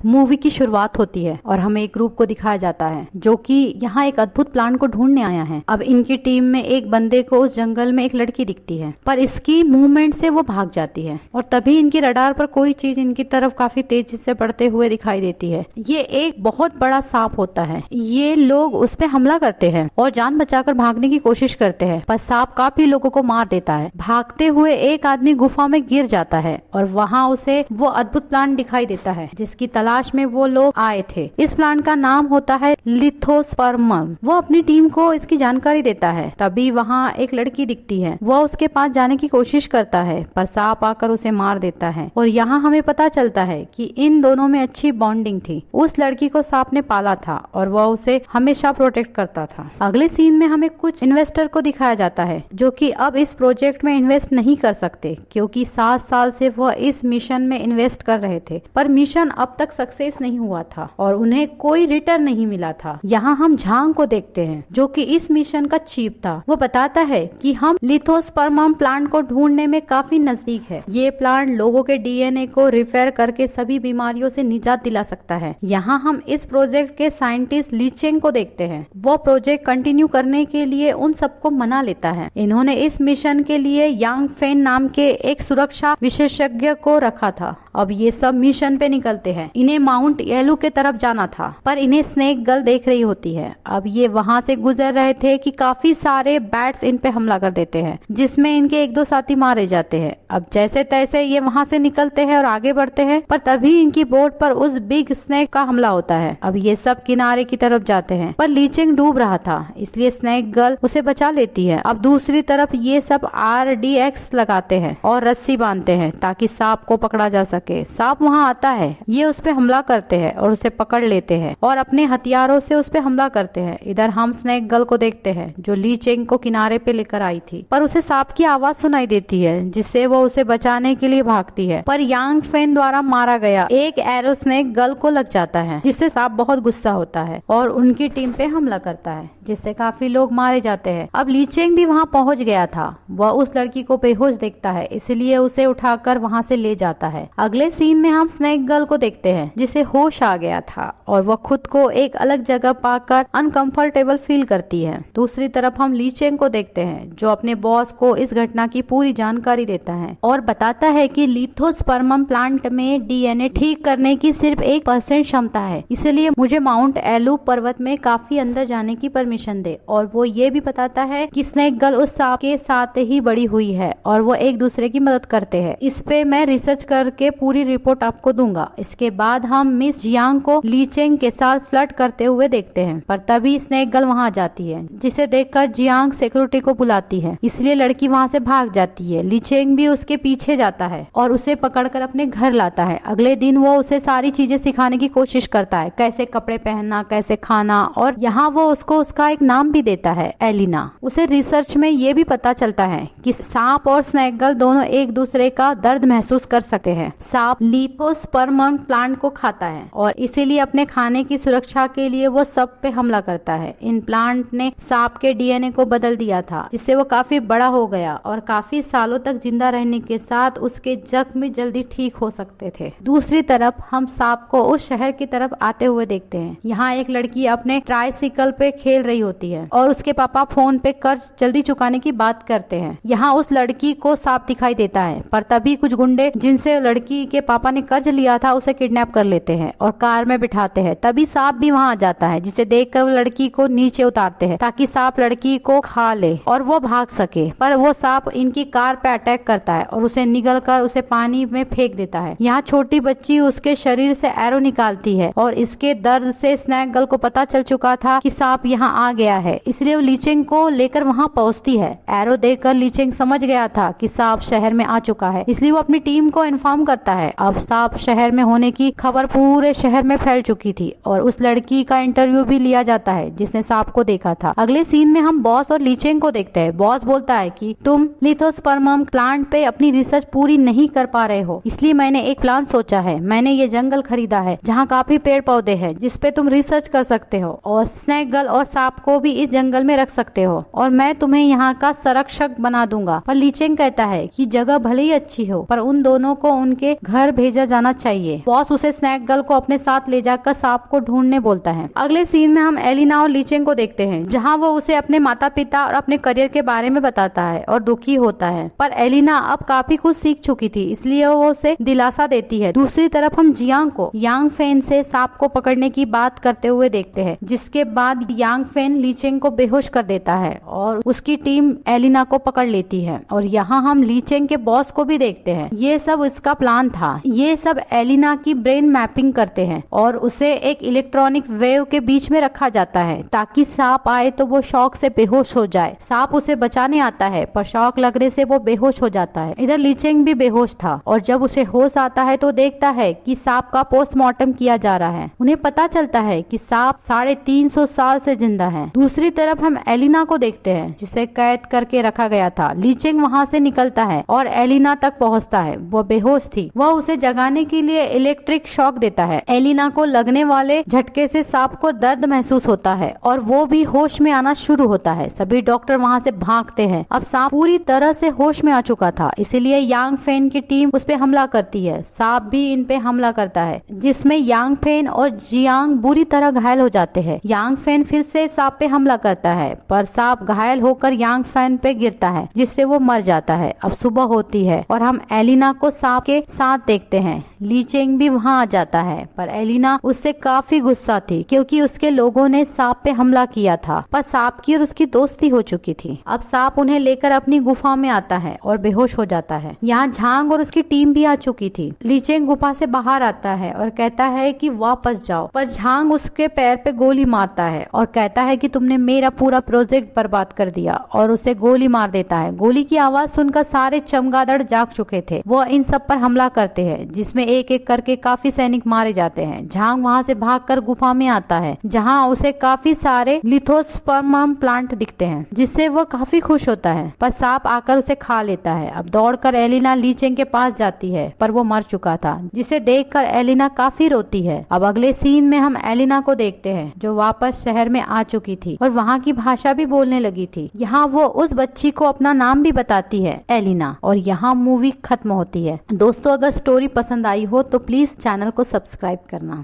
Movie की शुरुआत होती है और हमें एक ग्रुप को दिखाया जाता है जो कि यहाँ एक अद्भुत प्लांट को ढूंढने आया है। अब इनकी टीम में एक बंदे को उस जंगल में एक लड़की दिखती है, पर इसकी मूवमेंट से वो भाग जाती है और तभी इनकी रडार पर कोई चीज इनकी तरफ काफी तेजी से बढ़ते हुए दिखाई देती है। ये एक बहुत बड़ा सांप होता है। ये लोग उस पे हमला करते हैं और जान बचाकर भागने की कोशिश करते हैं, पर सांप काफी लोगों को मार देता है। भागते हुए एक आदमी गुफा में गिर जाता है और वहाँ उसे वो अद्भुत प्लांट दिखाई देता है जिसकी तलाश में वो लोग आए थे। इस प्लांट का नाम होता है लिथोस्पर्मम। वो अपनी टीम को इसकी जानकारी देता है। तभी वहाँ एक लड़की दिखती है। वो उसके पास जाने की कोशिश करता है, पर सांप आकर उसे मार देता है और यहाँ हमें पता चलता है कि इन दोनों में अच्छी बॉन्डिंग थी। उस लड़की को सांप ने पाला था और वह उसे हमेशा प्रोटेक्ट करता था। अगले सीन में हमें कुछ इन्वेस्टर को दिखाया जाता है जो कि अब इस प्रोजेक्ट में इन्वेस्ट नहीं कर सकते क्योंकि 7 साल से वह इस मिशन में इन्वेस्ट कर रहे थे, पर मिशन अब तक सक्सेस नहीं हुआ था और उन्हें कोई रिटर्न नहीं मिला था। यहाँ हम झांग को देखते हैं जो कि इस मिशन का चीफ था। वो बताता है कि हम लिथोस्पर्मम प्लांट को ढूंढने में काफी नजदीक है। ये प्लांट लोगों के डीएनए को रिपेयर करके सभी बीमारियों से निजात दिला सकता है। यहाँ हम इस प्रोजेक्ट के साइंटिस्ट ली चेंग को देखते हैं। वो प्रोजेक्ट कंटिन्यू करने के लिए उन सबको मना लेता है। इन्होंने इस मिशन के लिए यांग फेन नाम के एक सुरक्षा विशेषज्ञ को रखा था। अब ये सब मिशन पे निकलते हैं। इन्हें माउंट येलू के तरफ जाना था, पर इन्हें स्नेक गर्ल देख रही होती है। अब ये वहाँ से गुजर रहे थे कि काफी सारे बैट्स इन पे हमला कर देते हैं जिसमें इनके 1-2 साथी मारे जाते हैं। अब जैसे तैसे ये वहाँ से निकलते हैं और आगे बढ़ते हैं, पर तभी इनकी बोट पर उस बिग स्नेक का हमला होता है। अब ये सब किनारे की तरफ जाते हैं, पर ली चेंग डूब रहा था इसलिए स्नेक गर्ल उसे बचा लेती है। अब दूसरी तरफ ये सब RDX लगाते हैं और रस्सी बांधते हैं ताकि सांप को पकड़ा जा सके। सांप वहाँ आता है, ये उस पे हमला करते हैं और उसे पकड़ लेते हैं और अपने हथियारों से उस पे हमला करते हैं। इधर हम स्नेक गर्ल को देखते हैं जो ली चेंग को किनारे पे लेकर आई थी, पर उसे सांप की आवाज सुनाई देती है जिससे वो उसे बचाने के लिए भागती है, पर यांग फेन द्वारा मारा गया एक एरो स्नेक गर्ल को लग जाता है जिससे सांप बहुत गुस्सा होता है और उनकी टीम पे हमला करता है जिससे काफी लोग मारे जाते हैं। अब ली चेंग भी वहाँ पहुँच गया था। वह उस लड़की को बेहोश देखता है इसलिए उसे उठाकर वहाँ से ले जाता है। अगले सीन में हम स्नेक गर्ल को देखते हैं जिसे होश आ गया था और वह खुद को एक अलग जगह पाकर अनकंफर्टेबल फील करती है। दूसरी तरफ हम ली चेंग को देखते हैं जो अपने बॉस को इस घटना की पूरी जानकारी देता है और बताता है कि लिथोस्पर्मम प्लांट में डीएनए ठीक करने की सिर्फ 1% क्षमता है, इसलिए मुझे माउंट येलू पर्वत में काफी अंदर जाने की परमिशन दे। और वो ये भी बताता है कि स्नेक गर्ल उस सांप के साथ ही बड़ी हुई है और वो एक दूसरे की मदद करते हैं। इस पे मैं रिसर्च करके पूरी रिपोर्ट आपको दूंगा। इसके बाद हम मिस जियांग को ली चेंग के साथ फ्लर्ट करते हुए देखते हैं, पर तभी स्नेक गर्ल वहाँ जाती है जिसे देखकर जियांग सिक्योरिटी को बुलाती है, इसलिए लड़की वहाँ से भाग जाती है। ली चेंग भी उसके पीछे जाता है और उसे पकड़कर अपने घर लाता है। अगले दिन वो उसे सारी चीजें सिखाने की कोशिश करता है, कैसे कपड़े पहनना, कैसे खाना, और यहाँ वो उसको उसका एक नाम भी देता है, एलिना। उसे रिसर्च में ये भी पता चलता है कि सांप और स्नेक गर्ल दोनों एक दूसरे का दर्द महसूस कर सकते हैं। सांप लिथोस्पर्मम प्लांट को खाता है और इसीलिए अपने खाने की सुरक्षा के लिए वो सब पे हमला करता है। इन प्लांट ने सांप के डीएनए को बदल दिया था जिससे वो काफी बड़ा हो गया और काफी सालों तक जिंदा रहने के साथ उसके जख्म जल्दी ठीक हो सकते थे। दूसरी तरफ हम सांप को उस शहर की तरफ आते हुए देखते हैं। यहाँ एक लड़की अपने ट्राइसिकल पे खेल रही होती है और उसके पापा फोन पे कर्ज जल्दी चुकाने की बात करते हैं। यहाँ उस लड़की को सांप दिखाई देता है, पर तभी कुछ गुंडे जिनसे लड़की के पापा ने कर्ज लिया था उसे किडनैप कर लेते हैं और कार में बिठाते हैं। तभी सांप भी वहाँ आ जाता है जिसे देखकर वो लड़की को नीचे उतारते हैं ताकि सांप लड़की को खा ले और वो भाग सके, पर वो सांप इनकी कार पे अटैक करता है और उसे निगल कर उसे पानी में फेंक देता है। यहाँ छोटी बच्ची उसके शरीर से एरो निकालती है और इसके दर्द से स्नेक गर्ल को पता चल चुका था कि सांप यहाँ आ गया है, इसलिए वो ली चेंग को लेकर वहाँ पहुँचती है। एरो देखकर ली चेंग समझ गया था कि सांप शहर में आ चुका है, इसलिए वो अपनी टीम को इन्फॉर्म करता है। अब सांप शहर में होने की खबर पूरे शहर में फैल चुकी थी और उस लड़की का इंटरव्यू भी लिया जाता है जिसने सांप को देखा था। अगले सीन में हम बॉस और ली चेंग को देखते हैं। बॉस बोलता है कि तुम लिथोस्पर्मम प्लांट पे अपनी रिसर्च पूरी नहीं कर पा रहे हो, इसलिए मैंने एक प्लान सोचा है। मैंने ये जंगल खरीदा है जहाँ काफी पेड़ पौधे हैं जिसपे तुम रिसर्च कर सकते हो और स्नेक गर्ल और सांप को भी इस जंगल में रख सकते हो और मैं तुम्हें यहाँ का संरक्षक बना दूंगा। पर ली चेंग कहता है कि जगह भले ही अच्छी हो पर उन दोनों को उनके घर भेजा जाना चाहिए। बॉस उसे स्नैक गर्ल को अपने साथ ले जाकर सांप को ढूंढने बोलता है। अगले सीन में हम एलिना और ली चेंग को देखते हैं, जहाँ वो उसे अपने माता पिता और अपने करियर के बारे में बताता है और दुखी होता है। पर एलिना अब काफी कुछ सीख चुकी थी, इसलिए वो उसे दिलासा देती है। दूसरी तरफ हम जियांग को यांग फेन से सांप को पकड़ने की बात करते हुए देखते हैं, जिसके बाद यांग फेन ली चेंग को बेहोश कर देता है और उसकी टीम एलिना को पकड़ लेती है। और यहाँ हम ली चेंग के बॉस को भी देखते हैं। ये सब इसका प्लान था। ये सब एलिना की ब्रेन मैपिंग करते हैं और उसे एक इलेक्ट्रॉनिक वेव के बीच में रखा जाता है ताकि सांप आए तो वो शॉक से बेहोश हो जाए। सांप उसे बचाने आता है पर शॉक लगने से वो बेहोश हो जाता है। इधर ली चेंग भी बेहोश था और जब उसे होश आता है तो देखता है कि सांप का पोस्टमार्टम किया जा रहा है। उन्हें पता चलता है कि सांप 350 साल से जिंदा है। दूसरी तरफ हम एलिना को देखते हैं, जिसे कैद करके रखा गया था। ली चेंग वहाँ से निकलता है और एलिना तक पहुँचता है। वो बेहोश थी। वह उसे जगाने के लिए इलेक्ट्रिक शॉक देता है। एलिना को लगने वाले झटके से सांप को दर्द महसूस होता है और वो भी होश में आना शुरू होता है। सभी डॉक्टर वहाँ से भागते हैं। अब सांप पूरी तरह से होश में आ चुका था, इसीलिए यांग फेन की टीम उस पे हमला करती है। सांप भी इन पे हमला करता है, जिसमें यांग फेन और जियांग बुरी तरह घायल हो जाते हैं। यांग फेन फिर से सांप पे हमला करता है, पर सांप घायल होकर यांग फेन पे गिरता है, जिससे वो मर जाता है। अब सुबह होती है और हम एलिना को सांप के साथ देखते हैं। ली चेंग भी वहाँ आ जाता है, पर एलिना उससे काफी गुस्सा थी क्योंकि उसके लोगों ने सांप पे हमला किया था, पर सांप की और उसकी दोस्ती हो चुकी थी। अब सांप उन्हें लेकर अपनी गुफा में आता है और बेहोश हो जाता है। यहाँ झांग और उसकी टीम भी आ चुकी थी। ली चेंग गुफा से बाहर आता है और कहता है कि वापस जाओ, पर झांग उसके पैर पे गोली मारता है और कहता है कि तुमने मेरा पूरा प्रोजेक्ट बर्बाद कर दिया, और उसे गोली मार देता है। गोली की आवाज सुनकर सारे चमगादड़ जाग चुके थे। वो इन सब पर हमला करते हैं, जिसमें एक एक करके काफी सैनिक मारे जाते हैं। झांग वहाँ से भागकर गुफा में आता है, जहाँ उसे काफी सारे लिथोस्पर्म प्लांट दिखते हैं, जिससे वो काफी खुश होता है। पर सांप आकर उसे खा लेता है। अब दौड़कर एलिना ली चेंग के पास जाती है, पर वो मर चुका था, जिसे देखकर एलिना काफी रोती है। अब अगले सीन में हम एलिना को देखते हैं, जो वापस शहर में आ चुकी थी और वहाँ की भाषा भी बोलने लगी थी। यहाँ वो उस बच्ची को अपना नाम भी बताती है, एलिना। और यहाँ मूवी खत्म होती है। दोस्तों, अगर स्टोरी पसंद आई हो तो प्लीज चैनल को सब्सक्राइब करना।